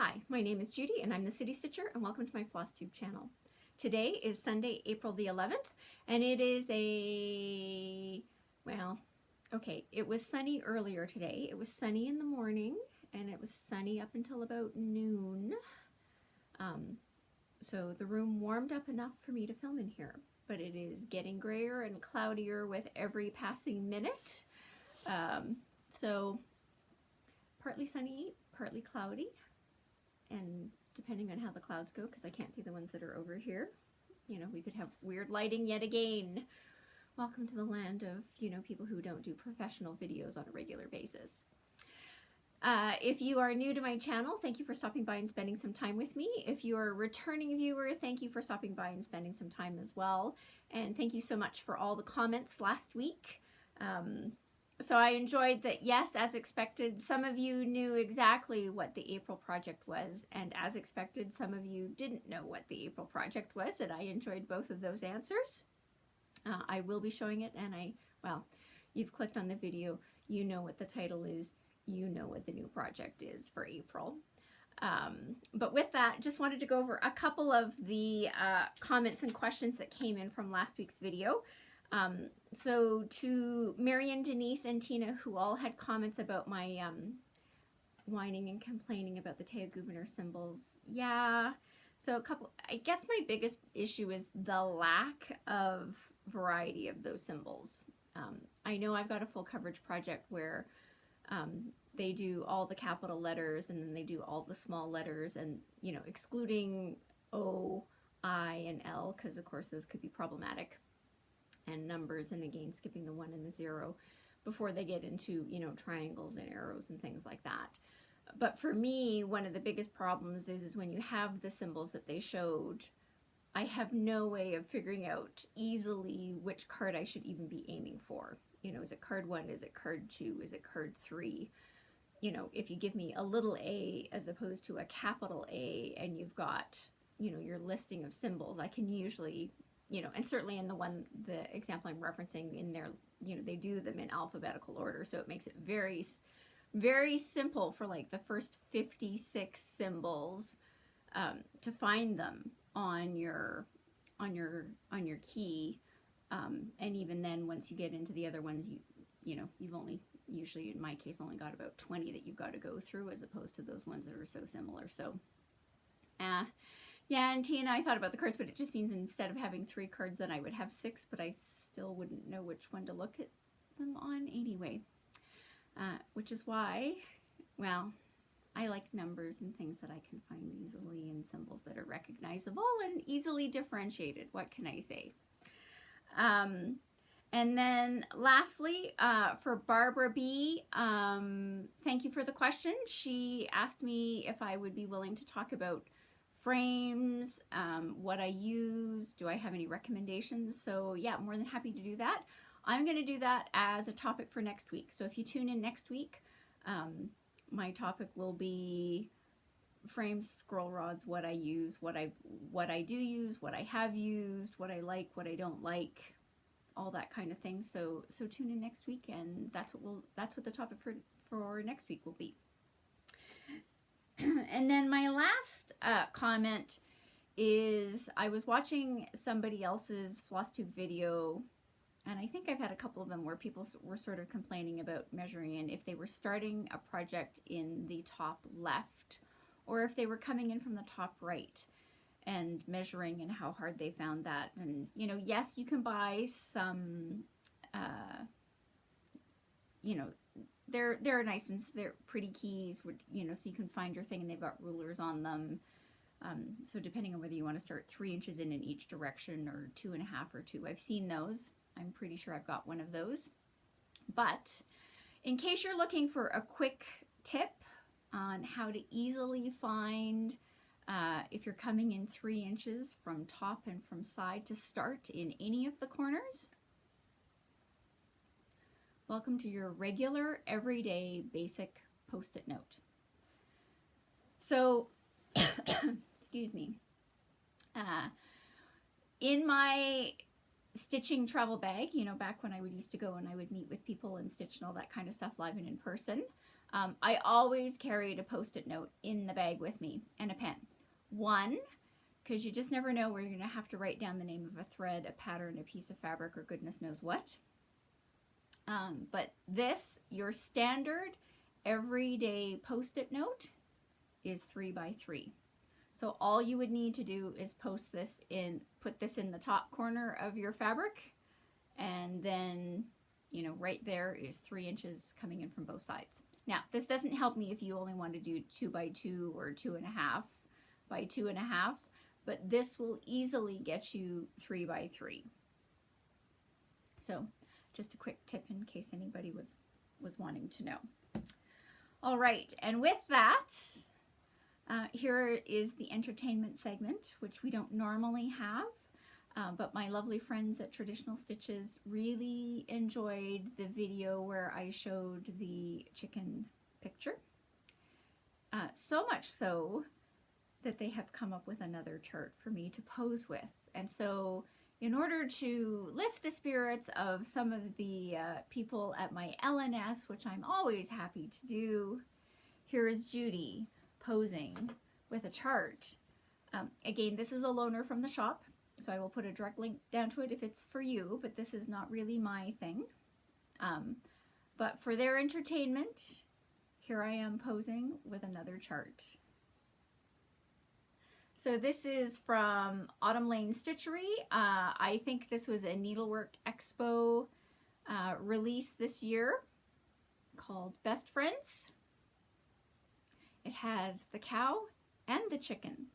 Hi, my name is Judy and I'm the City Stitcher, and welcome to my Flosstube channel. Today is Sunday, April the 11th, and it is it was sunny earlier today. It was sunny in the morning and it was sunny up until about noon. So the room warmed up enough for me to film in here, but it is getting grayer and cloudier with every passing minute. So partly sunny, partly cloudy. And depending on how the clouds go, because I can't see the ones that are over here, we could have weird lighting yet again. Welcome to the land of, people who don't do professional videos on a regular basis. If you are new to my channel, thank you for stopping by and spending some time with me. If you are a returning viewer, thank you for stopping by and spending some time as well. And thank you so much for all the comments last week. So I enjoyed that, yes, as expected, some of you knew exactly what the April project was, and as expected, some of you didn't know what the April project was, and I enjoyed both of those answers. I will be showing it, and you've clicked on the video, you know what the title is, you know what the new project is for April. But with that, just wanted to go over a couple of the comments and questions that came in from last week's video. So to Marion, Denise, and Tina, who all had comments about my whining and complaining about the Teogouverner symbols. Yeah, so I guess my biggest issue is the lack of variety of those symbols. I know I've got a full coverage project where they do all the capital letters and then they do all the small letters and, excluding O, I, and L, because of course those could be problematic. And numbers, and again skipping the 1 and the 0 before they get into triangles and arrows and things like that. But for me, one of the biggest problems is when you have the symbols that they showed, I have no way of figuring out easily which card I should even be aiming for. Is it card 1, is it card 2, is it card 3? If you give me a little a as opposed to a capital A and you've got your listing of symbols, I can usually and certainly in the example I'm referencing in there, they do them in alphabetical order, so it makes it very, very simple for like the first 56 symbols to find them on your key, and even then, once you get into the other ones, you've only usually in my case only got about 20 that you've got to go through, as opposed to those ones that are so similar. So, yeah, and Tina, I thought about the cards, but it just means instead of having 3 cards, then I would have 6, but I still wouldn't know which one to look at them on anyway. Which is why, I like numbers and things that I can find easily and symbols that are recognizable and easily differentiated. What can I say? And then lastly, for Barbara B, thank you for the question. She asked me if I would be willing to talk about frames, what I use, do I have any recommendations? So yeah, more than happy to do that. I'm going to do that as a topic for next week. So if you tune in next week, my topic will be frames, scroll rods, what I use, what I do use, what I have used, what I like, what I don't like, all that kind of thing. So tune in next week, and that's what the topic for next week will be. And then my last comment is I was watching somebody else's Flosstube video, and I think I've had a couple of them where people were sort of complaining about measuring in if they were starting a project in the top left or if they were coming in from the top right and measuring, and how hard they found that. And yes, you can buy some they're nice ones. They're pretty keys, so you can find your thing, and they've got rulers on them. So depending on whether you want to start 3 inches in each direction or 2.5 or 2, I've seen those. I'm pretty sure I've got one of those. But in case you're looking for a quick tip on how to easily find if you're coming in 3 inches from top and from side to start in any of the corners, welcome to your regular, everyday, basic Post-it note. So, excuse me, in my stitching travel bag, back when I would used to go and I would meet with people and stitch and all that kind of stuff live and in person, I always carried a Post-it note in the bag with me and a pen. One, because you just never know where you're going to have to write down the name of a thread, a pattern, a piece of fabric, or goodness knows what. But this, your standard everyday Post-it note, is 3 by 3. So all you would need to do is put this in the top corner of your fabric, and then, you know, right there is 3 inches coming in from both sides. Now, this doesn't help me if you only want to do 2 by 2 or 2.5 by 2.5, but this will easily get you 3 by 3. So just a quick tip in case anybody was wanting to know. All right, and with that, here is the entertainment segment, which we don't normally have, but my lovely friends at Traditional Stitches really enjoyed the video where I showed the chicken picture. So much so that they have come up with another chart for me to pose with. And so in order to lift the spirits of some of the people at my LNS, which I'm always happy to do, here is Judy posing with a chart. Again, this is a loaner from the shop, so I will put a direct link down to it if it's for you, but this is not really my thing. But for their entertainment, here I am posing with another chart. So this is from Autumn Lane Stitchery. I think this was a Needlework Expo release this year called Best Friends. It has the cow and the chicken.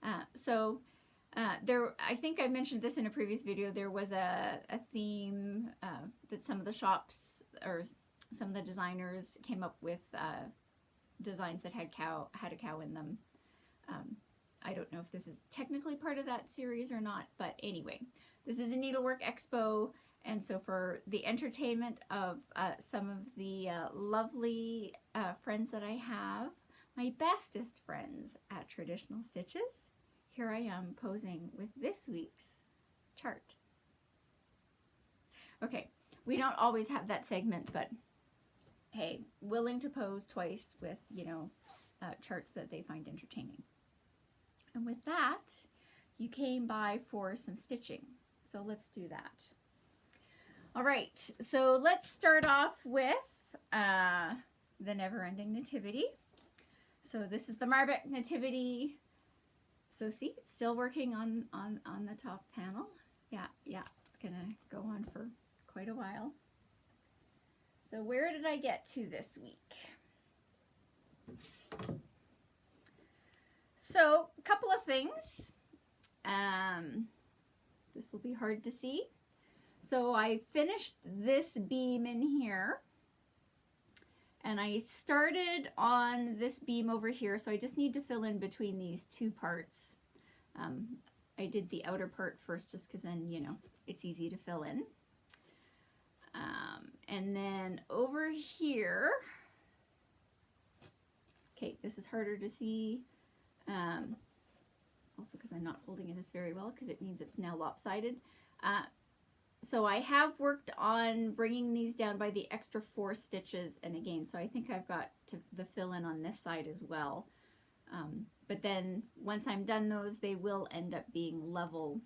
I think I mentioned this in a previous video. There was a theme that some of the shops or some of the designers came up with designs that had a cow in them. I don't know if this is technically part of that series or not, but anyway, this is a Needlework Expo. And so for the entertainment of some of the lovely friends that I have, my bestest friends at Traditional Stitches, here I am posing with this week's chart. Okay, we don't always have that segment, but hey, willing to pose twice with, you know, charts that they find entertaining. And with that, you came by for some stitching. So let's do that. All right, so let's start off with the Never-Ending Nativity. So this is the Marbeck Nativity. So see, it's still working on the top panel. Yeah, it's gonna go on for quite a while. So where did I get to this week? So a couple of things. This will be hard to see. So I finished this beam in here, and I started on this beam over here, so I just need to fill in between these two parts. I did the outer part first just because then, you know, it's easy to fill in. And then over here, okay, this is harder to see, also because I'm not holding this very well because it means it's now lopsided. So I have worked on bringing these down by the extra 4 stitches, and again, so I think I've got the fill in on this side as well. But then once I'm done those, they will end up being level,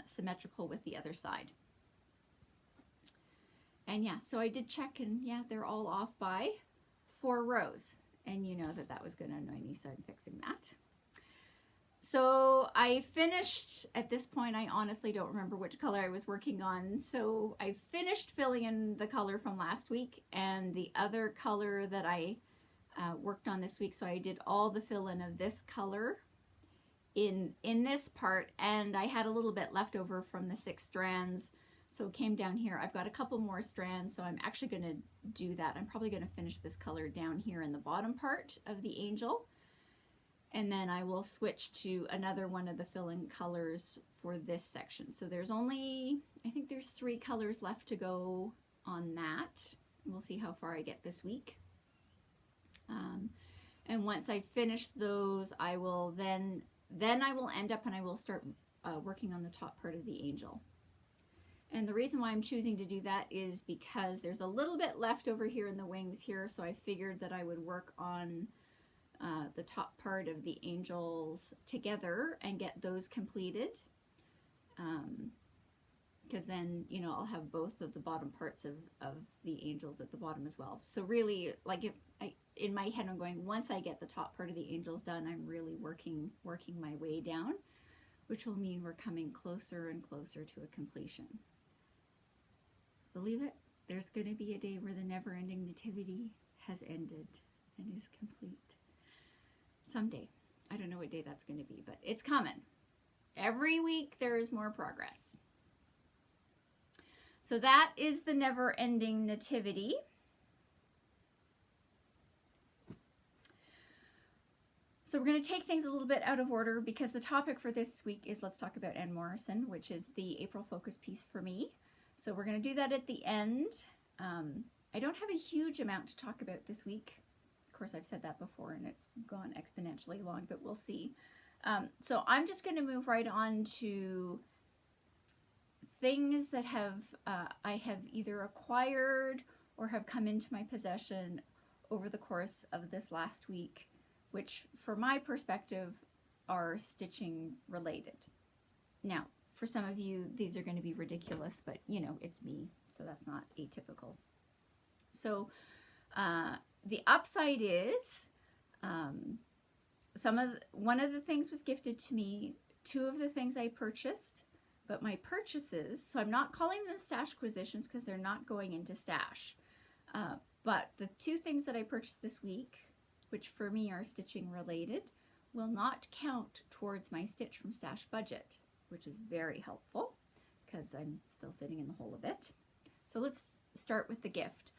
symmetrical with the other side. And yeah, so I did check, and yeah, they're all off by 4 rows. And you know that was going to annoy me, so I'm fixing that. So I finished, at this point, I honestly don't remember which color I was working on. So I finished filling in the color from last week and the other color that I worked on this week. So I did all the fill in of this color in this part, and I had a little bit left over from the 6 strands. So it came down here. I've got a couple more strands, so I'm actually going to do that. I'm probably going to finish this color down here in the bottom part of the angel. And then I will switch to another one of the fill-in colors for this section. So there's only, I think there's 3 colors left to go on that. We'll see how far I get this week. And once I finish those, I will then I will end up and I will start working on the top part of the angel. And the reason why I'm choosing to do that is because there's a little bit left over here in the wings here, so I figured that I would work on the top part of the angels together and get those completed. Because then, you know, I'll have both of the bottom parts of the angels at the bottom as well. So really, like, if in my head I'm going, once I get the top part of the angels done, I'm really working my way down, which will mean we're coming closer and closer to a completion. Believe it, there's going to be a day where the never-ending nativity has ended and is complete. Someday. I don't know what day that's going to be, but it's coming. Every week there is more progress. So that is the never-ending nativity. So we're going to take things a little bit out of order because the topic for this week is let's talk about Morrison, which is the April focus piece for me. So we're going to do that at the end. I don't have a huge amount to talk about this week. Of course, I've said that before and it's gone exponentially long, but we'll see. So I'm just going to move right on to things that I have either acquired or have come into my possession over the course of this last week, which from my perspective are stitching related. Now, for some of you, these are going to be ridiculous, but you know, it's me, so that's not atypical. So the upside is one of the things was gifted to me, 2 of the things I purchased, but my purchases, so I'm not calling them Stashquisitions because they're not going into stash, but the 2 things that I purchased this week, which for me are stitching related, will not count towards my Stitch from Stash budget, which is very helpful because I'm still sitting in the hole a bit. So let's start with the gift.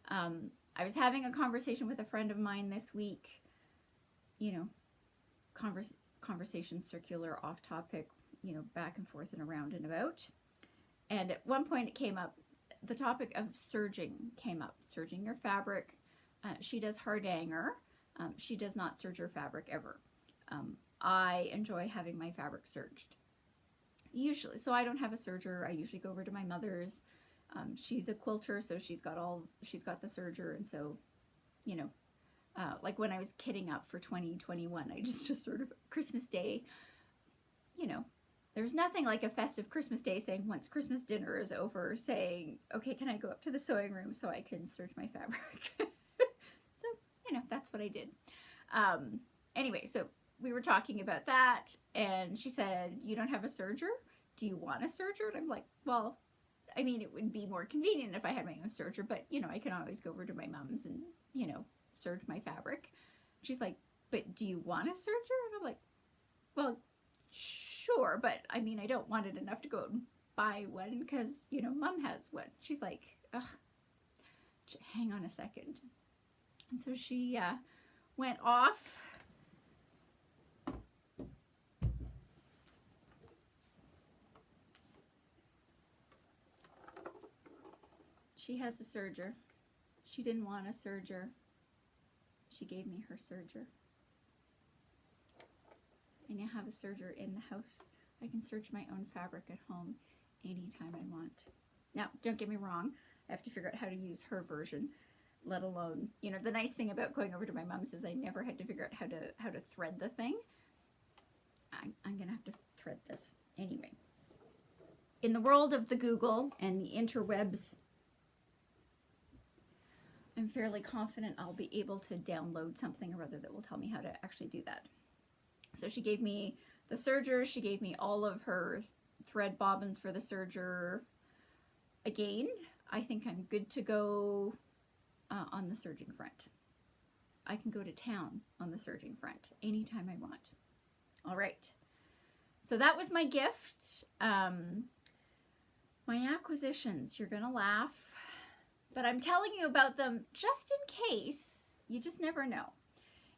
I was having a conversation with a friend of mine this week, you know, conversation circular, off topic, you know, back and forth and around and about. And at one point it came up, the topic of serging came up, serging your fabric. She does hardanger. She does not serge her fabric ever. I enjoy having my fabric serged. Usually, so I don't have a serger. I usually go over to my mother's. She's a quilter, so she's got the serger, and so, you know, like when I was kitting up for 2021, I just sort of Christmas Day, you know, there's nothing like a festive Christmas Day saying once Christmas dinner is over, saying, okay, can I go up to the sewing room so I can serge my fabric? So, you know, that's what I did. Anyway, so we were talking about that, and she said, you don't have a serger? Do you want a serger? And I'm like, well, I mean, it would be more convenient if I had my own serger, but, you know, I can always go over to my mom's and, you know, serge my fabric. She's like, but do you want a serger? And I'm like, well, sure, but I mean, I don't want it enough to go and buy one because, you know, Mom has one. She's like, ugh, hang on a second. And so she went off. She has a serger. She didn't want a serger. She gave me her serger. I now have a serger in the house. I can serge my own fabric at home anytime I want. Now, don't get me wrong. I have to figure out how to use her version, let alone, you know, the nice thing about going over to my mom's is I never had to figure out how to thread the thing. I'm gonna have to thread this anyway. In the world of the Google and the interwebs, I'm fairly confident I'll be able to download something or other that will tell me how to actually do that. So she gave me the serger, she gave me all of her thread bobbins for the serger. Again, I think I'm good to go on the serging front. I can go to town on the serging front anytime I want. All right, so that was my gift. My acquisitions, you're gonna laugh, but I'm telling you about them just in case. You just never know.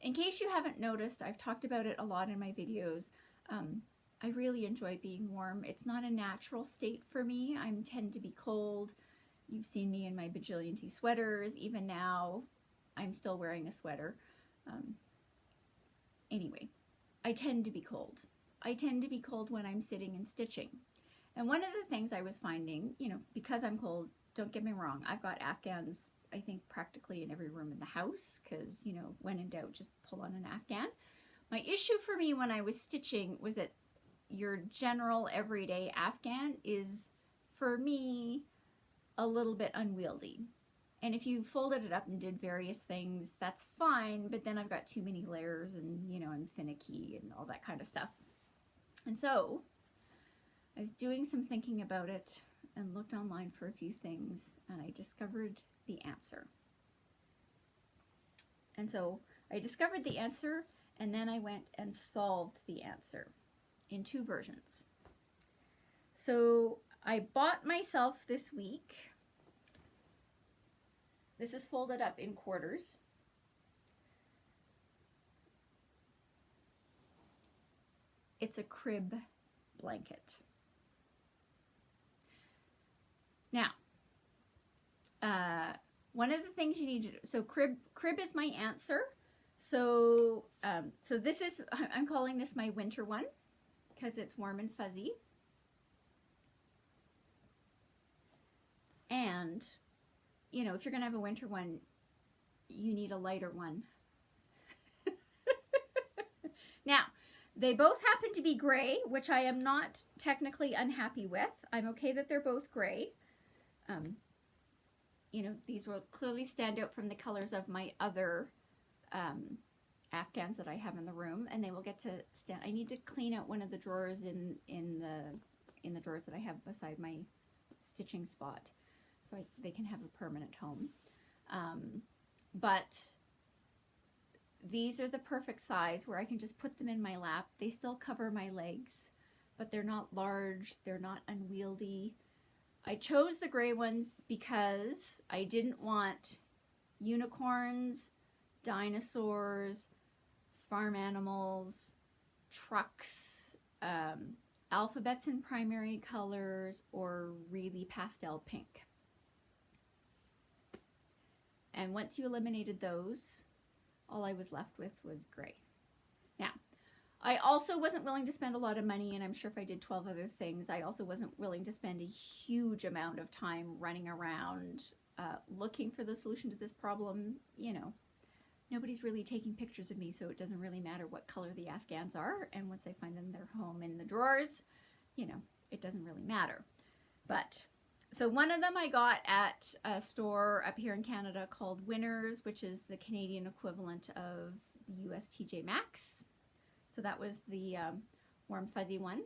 In case you haven't noticed, I've talked about it a lot in my videos. I really enjoy being warm. It's not a natural state for me. I tend to be cold. You've seen me in my bajillion sweaters. Even now, I'm still wearing a sweater. Anyway, I tend to be cold. I tend to be cold when I'm sitting and stitching. And one of the things I was finding, you know, because I'm cold, don't get me wrong, I've got Afghans, I think, practically in every room in the house, because, you know, when in doubt, just pull on an Afghan. My issue for me when I was stitching was that your general everyday Afghan is, for me, a little bit unwieldy. And if you folded it up and did various things, that's fine, but then I've got too many layers and, you know, I'm finicky and all that kind of stuff. And so I was doing some thinking about it and looked online for a few things, and I discovered the answer. And so I discovered the answer, and then I went and solved the answer in 2 versions. So I bought myself this week, this is folded up in quarters. It's a crib blanket. Now, one of the things you need to do, so crib is my answer. So, so this is, I'm calling this my winter one because it's warm and fuzzy. And, you know, if you're going to have a winter one, you need a lighter one. Now, they both happen to be gray, which I am not technically unhappy with. I'm okay that they're both gray. You know, these will clearly stand out from the colors of my other Afghans that I have in the room, and they will get to stand. I need to clean out one of the drawers in the drawers that I have beside my stitching spot, so they can have a permanent home. But these are the perfect size where I can just put them in my lap. They still cover my legs, but they're not large. They're not unwieldy. I chose the gray ones because I didn't want unicorns, dinosaurs, farm animals, trucks, alphabets in primary colors, or really pastel pink. And once you eliminated those, all I was left with was gray. Now, I also wasn't willing to spend a lot of money, and I'm sure if I did 12 other things, I also wasn't willing to spend a huge amount of time running around looking for the solution to this problem. You know, nobody's really taking pictures of me, so it doesn't really matter what color the Afghans are, and once I find them, they're home in the drawers, you know, it doesn't really matter. But, so one of them I got at a store up here in Canada called Winners, which is the Canadian equivalent of the US TJ Maxx. So that was the warm fuzzy one,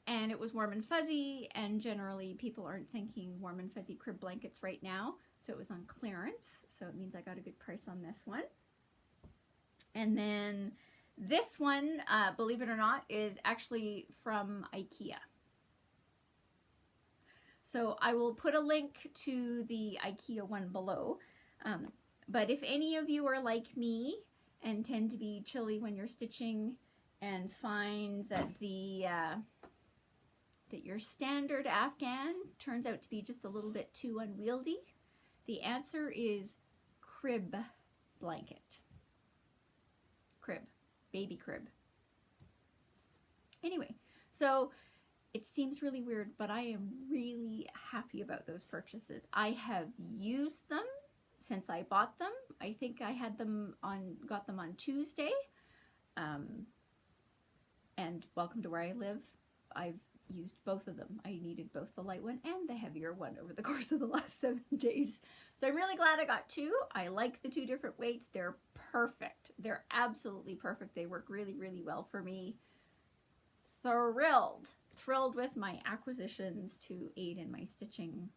and it was warm and fuzzy, and generally people aren't thinking warm and fuzzy crib blankets right now, so it was on clearance, so it means I got a good price on this one. And then this one, believe it or not, is actually from IKEA. So I will put a link to the IKEA one below, but if any of you are like me and tend to be chilly when you're stitching, and find that that your standard Afghan turns out to be just a little bit too unwieldy, the answer is crib blanket. Crib, baby crib. Anyway, so it seems really weird, but I am really happy about those purchases. I have used them since I bought them. I think I had them got them on Tuesday. And welcome to where I live. I've used both of them. I needed both the light one and the heavier one over the course of the last 7 days. So I'm really glad I got 2. I like the 2 different weights. They're perfect. They're absolutely perfect. They work really, really well for me. Thrilled with my acquisitions to aid in my stitching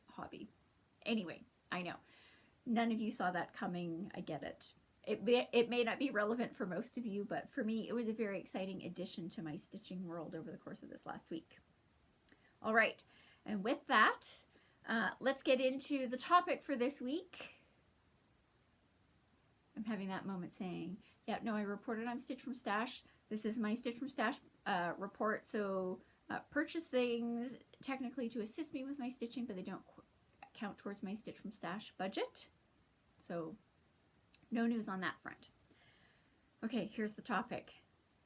hobby. Anyway, I know. None of you saw that coming. I get it. It may not be relevant for most of you, but for me, it was a very exciting addition to my stitching world over the course of this last week. All right, and with that, let's get into the topic for this week. I'm having that moment saying, yeah, no, I reported on Stitch from Stash. This is my Stitch from Stash report, so purchase things technically to assist me with my stitching, but they don't count towards my Stitch from Stash budget. So no news on that front. Okay, here's the topic.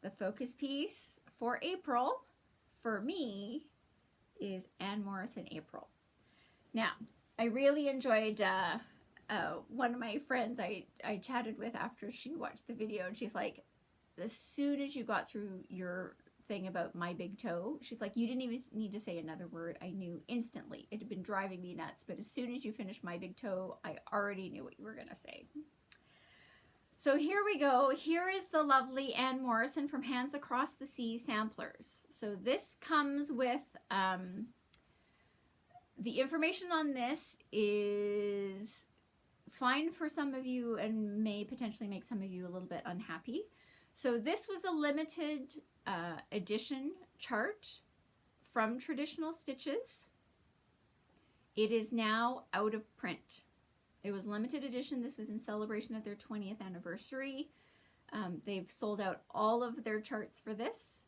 The focus piece for April, for me, is Anne Morrison April. Now, I really enjoyed one of my friends I chatted with after she watched the video, and she's like, as soon as you got through your thing about my big toe, she's like, you didn't even need to say another word. I knew instantly. It had been driving me nuts, but as soon as you finished my big toe, I already knew what you were going to say. So here we go. Here is the lovely Anne Morrison from Hands Across the Sea samplers. So this comes with, the information on this is fine for some of you and may potentially make some of you a little bit unhappy. So this was a limited edition chart from Traditional Stitches. It is now out of print. It was limited edition. This was in celebration of their 20th anniversary. They've sold out all of their charts for this.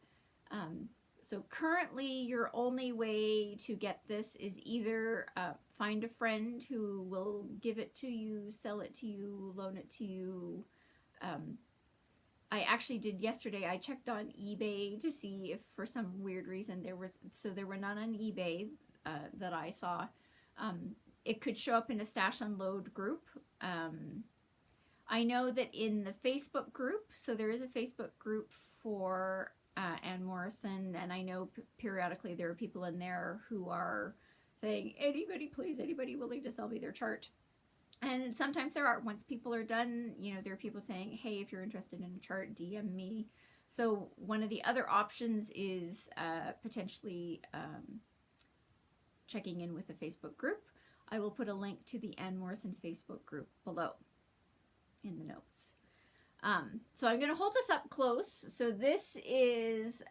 So currently your only way to get this is either find a friend who will give it to you, sell it to you, loan it to you. I actually did yesterday, I checked on eBay to see if for some weird reason there were none on eBay that I saw. It could show up in a Stash Unload group. I know that in the Facebook group, so there is a Facebook group for Anne Morrison, and I know periodically there are people in there who are saying, anybody please, anybody willing to sell me their chart. And sometimes there are, once people are done, you know, there are people saying, hey, if you're interested in a chart, DM me. So one of the other options is potentially checking in with the Facebook group. I will put a link to the Anne Morrison Facebook group below in the notes. So I'm going to hold this up close. So this is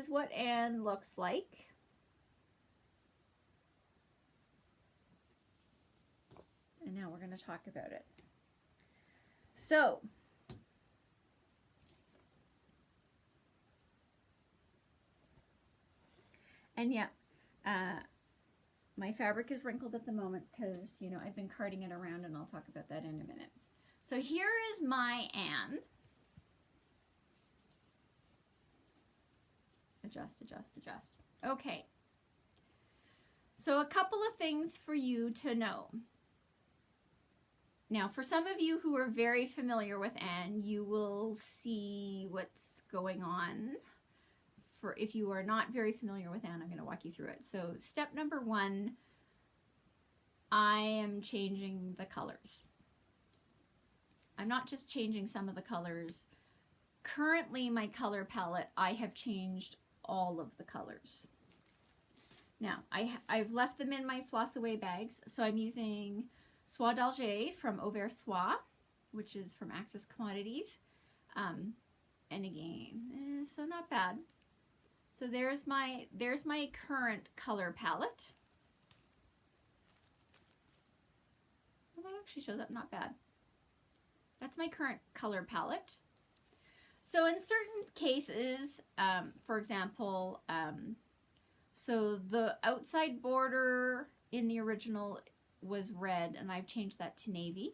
what Anne looks like. And now we're going to talk about it. So, and yeah, my fabric is wrinkled at the moment because, you know, I've been carting it around, and I'll talk about that in a minute. So here is my Anne. Adjust, adjust, adjust. Okay. So a couple of things for you to know. Now, for some of you who are very familiar with Anne, you will see what's going on. For if you are not very familiar with Anne, I'm going to walk you through it. So step number 1, I am changing the colors. I'm not just changing some of the colors. Currently, my color palette, I have changed all of the colors. Now, I've left them in my floss away bags, so I'm using Soie d'Alger from Auvert Soie, which is from Access Commodities. And again, so not bad. So there's my current color palette. Well, that actually shows up not bad. That's my current color palette. So in certain cases, for example, so the outside border in the original was red, and I've changed that to navy.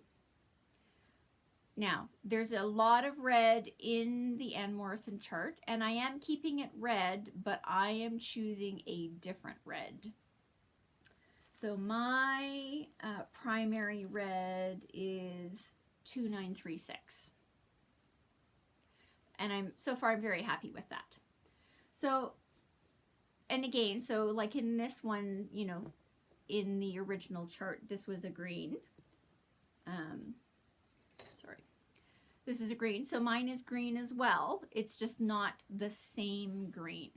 Now, there's a lot of red in the Anne Morrison chart, and I am keeping it red, but I am choosing a different red. So my primary red is 2936. And so far I'm very happy with that. So, and again, so like in this one, you know, in the original chart, this was a green. Sorry. This is a green, so mine is green as well. It's just not the same green.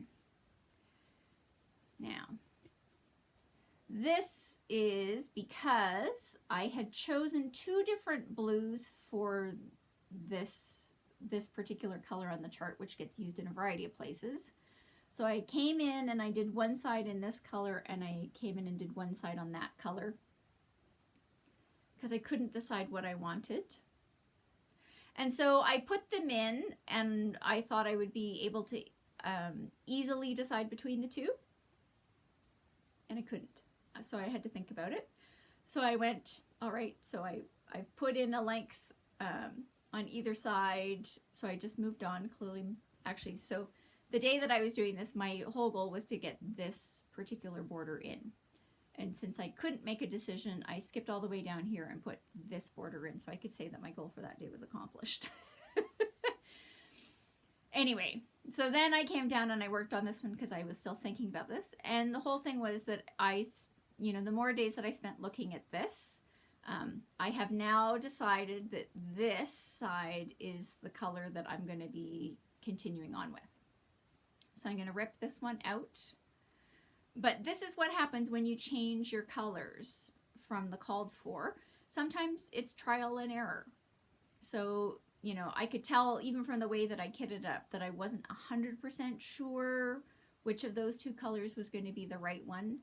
Now, this is because I had chosen 2 different blues for this particular color on the chart, which gets used in a variety of places. So I came in and I did one side in this color, and I came in and did one side on that color because I couldn't decide what I wanted. And so I put them in, and I thought I would be able to easily decide between the 2, and I couldn't. So I had to think about it. So I went, all right, so I've put in a length on either side, so I just moved on, clearly, actually, so the day that I was doing this, my whole goal was to get this particular border in. And since I couldn't make a decision, I skipped all the way down here and put this border in so I could say that my goal for that day was accomplished. Anyway, so then I came down and I worked on this one because I was still thinking about this. And the whole thing was that the more days that I spent looking at this, I have now decided that this side is the color that I'm going to be continuing on with. So I'm going to rip this one out. But this is what happens when you change your colors from the called for. Sometimes it's trial and error. So, I could tell even from the way that I kitted up that I wasn't 100% sure which of those two colors was going to be the right one.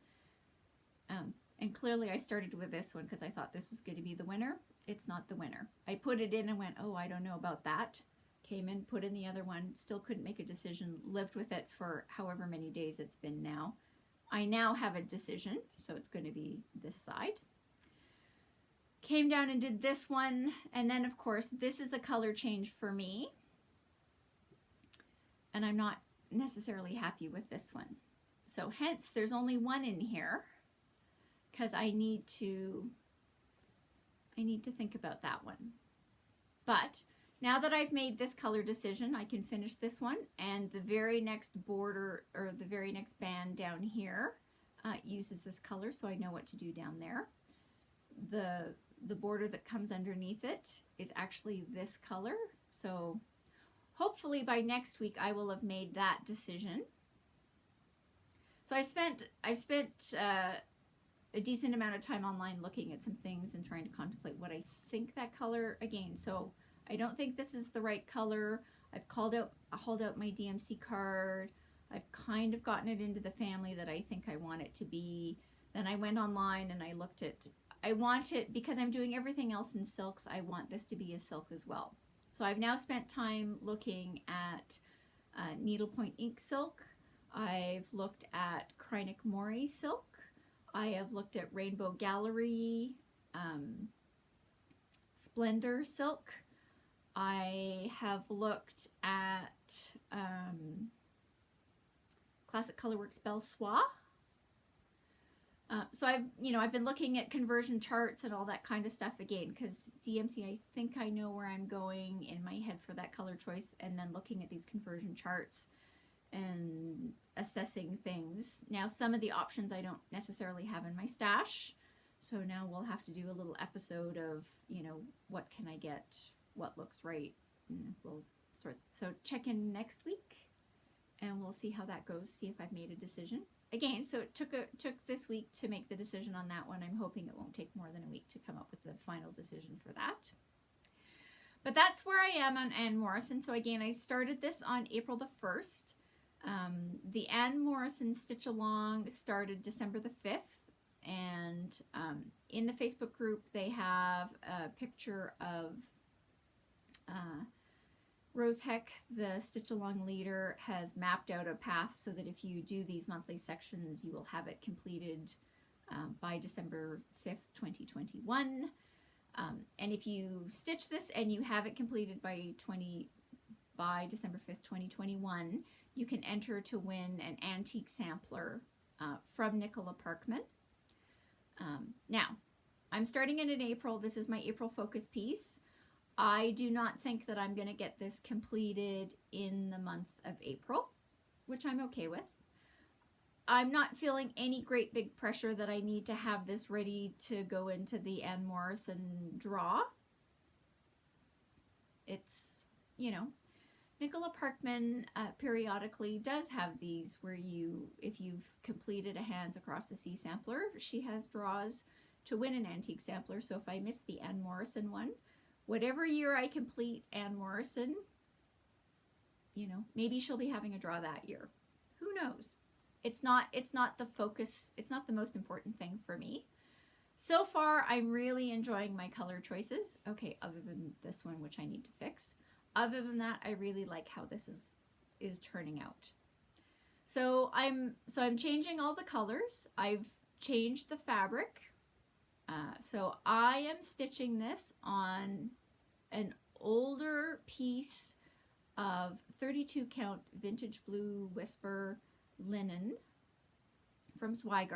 And clearly I started with this one because I thought this was going to be the winner. It's not the winner. I put it in and went, oh, I don't know about that. Came in, put in the other one, still couldn't make a decision, lived with it for however many days it's been now. I now have a decision, so it's going to be this side. Came down and did this one, and then of course this is a color change for me. And I'm not necessarily happy with this one. So hence there's only one in here because I need to think about that one. But now that I've made this color decision, I can finish this one, and the very next border or the very next band down here uses this color, so I know what to do down there. The border that comes underneath it is actually this color, so hopefully by next week I will have made that decision. So I've spent a decent amount of time online looking at some things and trying to contemplate what I think that color again. So I don't think this is the right color. I've hauled out my DMC card. I've kind of gotten it into the family that I think I want it to be. Then I went online and I looked at, I want it, because I'm doing everything else in silks, I want this to be a silk as well. So I've now spent time looking at needlepoint ink silk. I've looked at Kreinik Mori silk. I have looked at Rainbow Gallery Splendor silk. I have looked at Classic Colorworks Belle Soie. So I've been looking at conversion charts and all that kind of stuff again, because DMC, I think I know where I'm going in my head for that color choice, and then looking at these conversion charts and assessing things. Now, some of the options I don't necessarily have in my stash, so now we'll have to do a little episode of, what can I get, what looks right, and we'll sort. So check in next week, and we'll see how that goes, see if I've made a decision. Again, so it took this week to make the decision on that one. I'm hoping it won't take more than a week to come up with the final decision for that. But that's where I am on Anne Morrison. So again, I started this on April the 1st. The Anne Morrison Stitch Along started December the 5th. And in the Facebook group, they have a picture of Rose Heck, the Stitch Along leader, has mapped out a path so that if you do these monthly sections, you will have it completed by December 5th, 2021. And if you stitch this and you have it completed by December 5th, 2021, you can enter to win an antique sampler from Nicola Parkman. Now, I'm starting it in April. This is my April focus piece. I do not think that I'm going to get this completed in the month of April, which I'm okay with. I'm not feeling any great big pressure that I need to have this ready to go into the Anne Morrison draw. It's, Nicola Parkman periodically does have these where if you've completed a Hands Across the Sea sampler, she has draws to win an antique sampler. So if I miss the Anne Morrison one, whatever year I complete Anne Morrison, maybe she'll be having a draw that year. Who knows? It's not the focus. It's not the most important thing for me. So far, I'm really enjoying my color choices. Okay, other than this one, which I need to fix. Other than that, I really like how this is turning out. So I'm changing all the colors. I've changed the fabric. So I am stitching this on an older piece of 32 count vintage blue whisper linen from Soie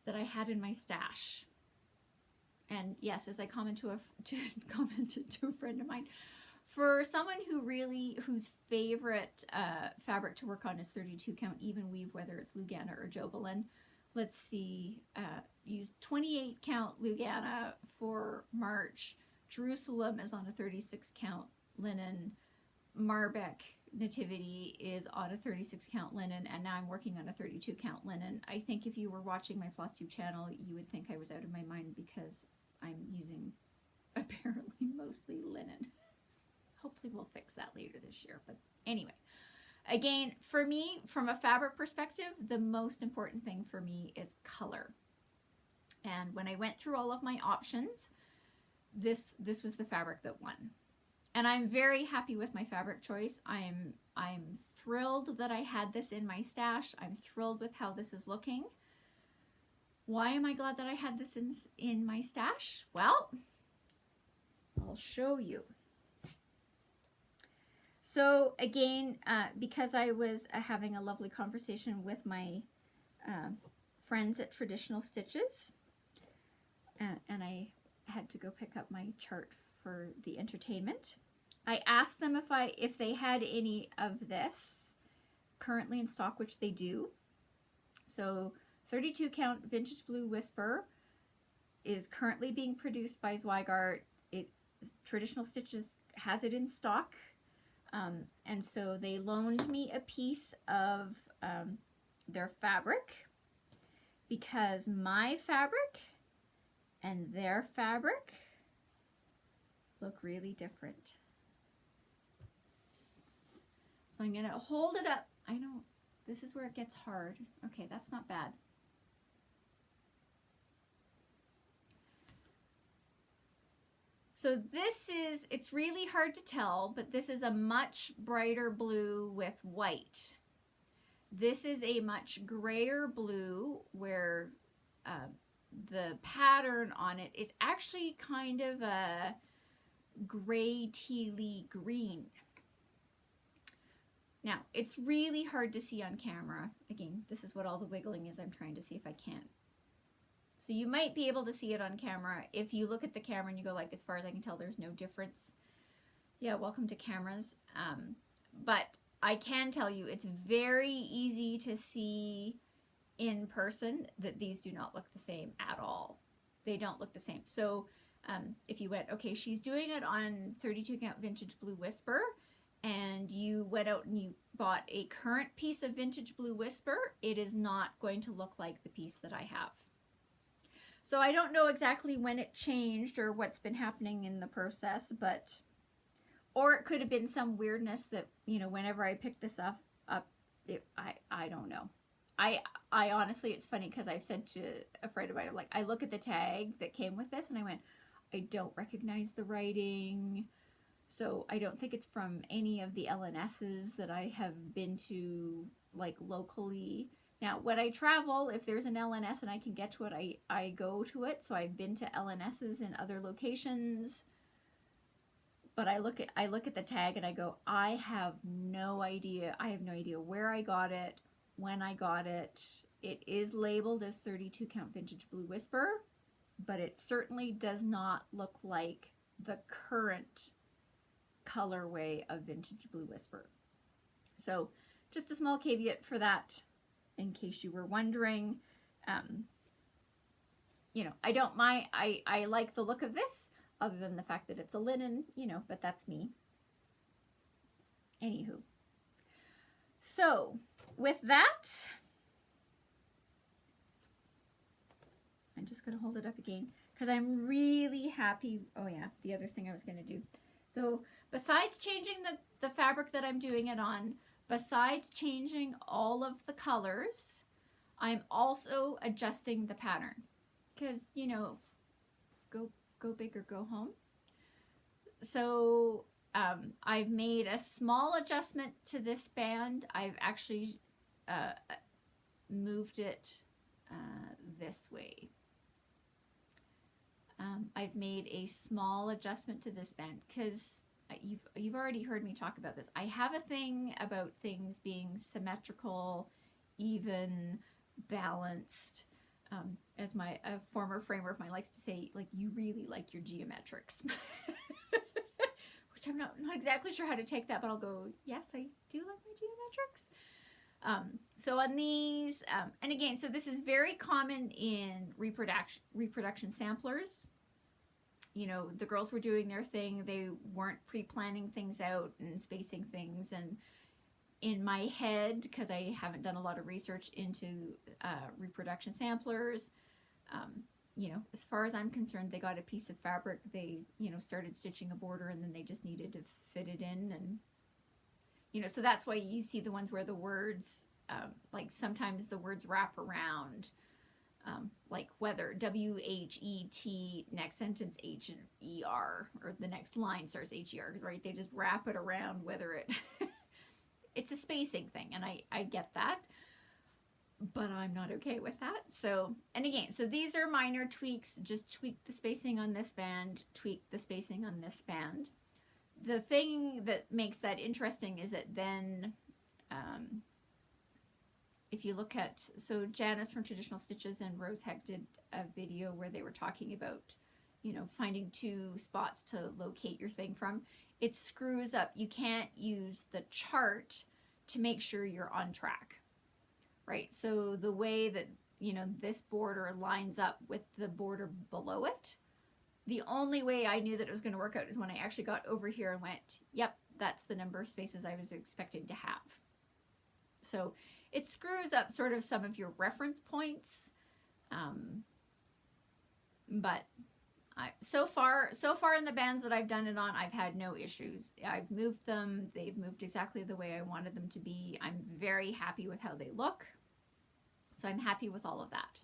that I had in my stash. And yes, as I commented to a friend of mine, for someone whose favorite fabric to work on is 32 count even weave, whether it's Lugana or Jobelin, let's see, use 28 count Lugana for March. Jerusalem is on a 36 count linen. Marbeck Nativity is on a 36 count linen, and now I'm working on a 32 count linen. I think if you were watching my Flosstube channel, you would think I was out of my mind because I'm using apparently mostly linen. Hopefully we'll fix that later this year. But anyway, again, for me, from a fabric perspective, the most important thing for me is color. And when I went through all of my options, this was the fabric that won. And I'm very happy with my fabric choice. I'm thrilled that I had this in my stash. I'm thrilled with how this is looking. Why am I glad that I had this in my stash? Well, I'll show you. So again, because I was having a lovely conversation with my friends at Traditional Stitches, and I had to go pick up my chart for the entertainment. I asked them if they had any of this currently in stock, which they do. So 32 count vintage blue whisper is currently being produced by Zweigart. Traditional Stitches has it in stock, and so they loaned me a piece of their fabric, because my fabric and their fabric look really different. So I'm going to hold it up. I know this is where it gets hard. Okay, that's not bad. So this is, it's really hard to tell, but this is a much brighter blue with white. This is a much grayer blue where the pattern on it is actually kind of a gray tealy green. Now, it's really hard to see on camera. Again, this is what all the wiggling is. I'm trying to see if I can. So you might be able to see it on camera. If you look at the camera and you go like, as far as I can tell, there's no difference. Yeah, welcome to cameras. But I can tell you it's very easy to see in person that these do not look the same at all. They don't look the same. So if you went, okay, she's doing it on 32 count vintage blue whisper, and you went out and you bought a current piece of vintage blue whisper, it is not going to look like the piece that I have. So I don't know exactly when it changed or what's been happening in the process, but, or it could have been some weirdness that, you know, whenever I picked this up, I don't know. I honestly, it's funny because I've said to a friend of mine, I'm like, I look at the tag that came with this and I went, I don't recognize the writing. So I don't think it's from any of the LNSs that I have been to, like, locally. Now, when I travel, if there's an LNS and I can get to it, I go to it. So I've been to LNSs in other locations. But I look at the tag and I go, I have no idea. I have no idea where I got it, when I got it. It is labeled as 32 count vintage blue whisper, but it certainly does not look like the current colorway of vintage blue whisper. So just a small caveat for that, in case you were wondering. You know, I don't mind, I like the look of this, other than the fact that it's a linen, you know, but that's me. Anywho. So with that, I'm just going to hold it up again because I'm really happy. Oh yeah, the other thing I was going to do. So besides changing the fabric that I'm doing it on, besides changing all of the colors, I'm also adjusting the pattern because, you know, go big or go home. So I've made a small adjustment to this band. I've actually moved it this way. I've made a small adjustment to this band because you've already heard me talk about this. I have a thing about things being symmetrical, even, balanced. As a former framer of mine likes to say, like, you really like your geometrics. Which I'm not exactly sure how to take that, but I'll go, yes, I do like my geometrics. So on these, and again, so this is very common in reproduction samplers. You know, the girls were doing their thing. They weren't pre-planning things out and spacing things. And in my head, because I haven't done a lot of research into reproduction samplers, you know, as far as I'm concerned, they got a piece of fabric, they, you know, started stitching a border, and then they just needed to fit it in. And, you know, so that's why you see the ones where the words, like sometimes the words wrap around, like whether, W-H-E-T, next sentence H-E-R, or the next line starts H-E-R, right? They just wrap it around, whether it, it's a spacing thing, and I get that. But I'm not okay with that. So, and again, so these are minor tweaks. Just tweak the spacing on this band, tweak the spacing on this band. The thing that makes that interesting is that then, if you look at, so Janice from Traditional Stitches and Rose Heck did a video where they were talking about, you know, finding two spots to locate your thing from. It screws up. You can't use the chart to make sure you're on track. Right, so the way that, you know, this border lines up with the border below it, the only way I knew that it was going to work out is when I actually got over here and went, yep, that's the number of spaces I was expecting to have. So it screws up sort of some of your reference points, but so far in the bands that I've done it on, I've had no issues. I've moved them. They've moved exactly the way I wanted them to be. I'm very happy with how they look. So I'm happy with all of that.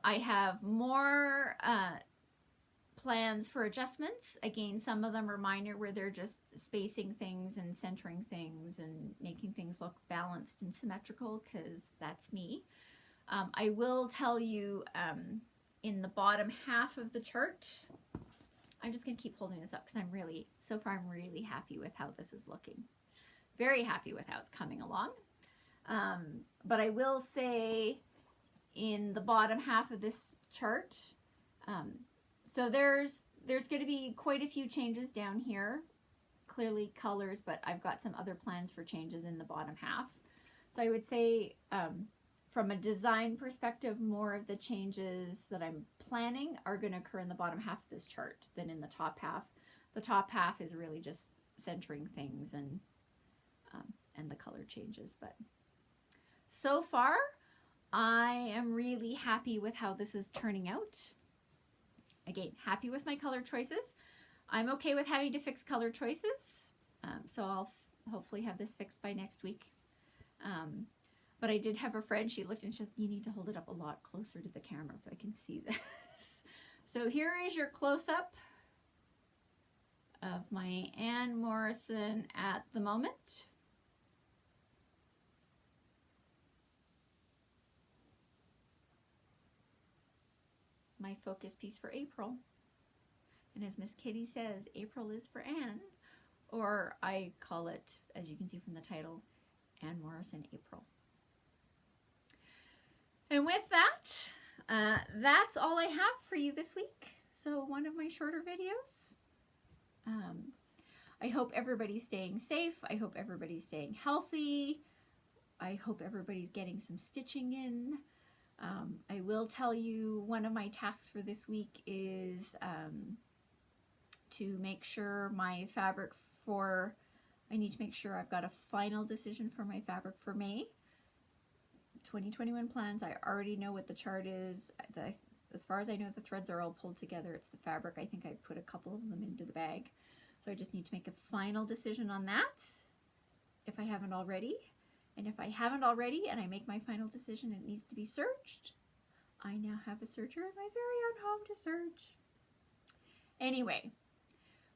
I have more plans for adjustments. Again, some of them are minor, where they're just spacing things and centering things and making things look balanced and symmetrical, because that's me. I will tell you, in the bottom half of the chart, I'm just going to keep holding this up because so far I'm really happy with how this is looking. Very happy with how it's coming along. But I will say, in the bottom half of this chart, so there's going to be quite a few changes down here. Clearly colors, but I've got some other plans for changes in the bottom half. So I would say, from a design perspective, more of the changes that I'm planning are going to occur in the bottom half of this chart than in the top half. The top half is really just centering things and the color changes. But so far, I am really happy with how this is turning out. Again, happy with my color choices. I'm okay with having to fix color choices, so I'll hopefully have this fixed by next week. But I did have a friend, she looked and she said, you need to hold it up a lot closer to the camera so I can see this. So here is your close-up of my Anne Morrison at the moment. My focus piece for April. And as Miss Kitty says, April is for Anne, or I call it, as you can see from the title, Anne Morrison April. And with that, that's all I have for you this week. So one of my shorter videos. I hope everybody's staying safe. I hope everybody's staying healthy. I hope everybody's getting some stitching in. I will tell you, one of my tasks for this week is to make sure my fabric I need to make sure I've got a final decision for my fabric for May. 2021 plans, I already know what the chart is. As far as I know, the threads are all pulled together. It's the fabric. I think I put a couple of them into the bag. So I just need to make a final decision on that, if I haven't already. And if I haven't already and I make my final decision, it needs to be serged. I now have a serger in my very own home to serge. Anyway,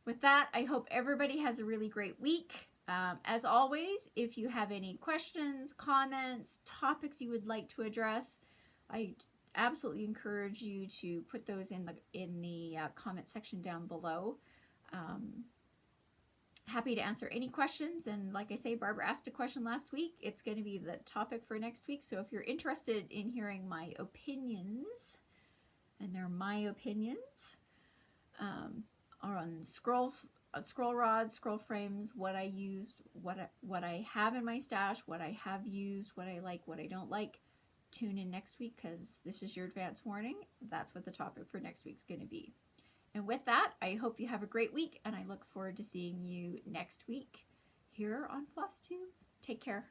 with that, I hope everybody has a really great week. As always, if you have any questions, comments, topics you would like to address, I absolutely encourage you to put those in the comment section down below. Happy to answer any questions. And like I say, Barbara asked a question last week. It's going to be the topic for next week. So if you're interested in hearing my opinions, and they're my opinions, on scroll rods, scroll frames, what I used, what I have in my stash, what I have used, what I like, what I don't like, tune in next week, because this is your advance warning. That's what the topic for next week's going to be. And with that, I hope you have a great week, and I look forward to seeing you next week here on Flosstube. Take care.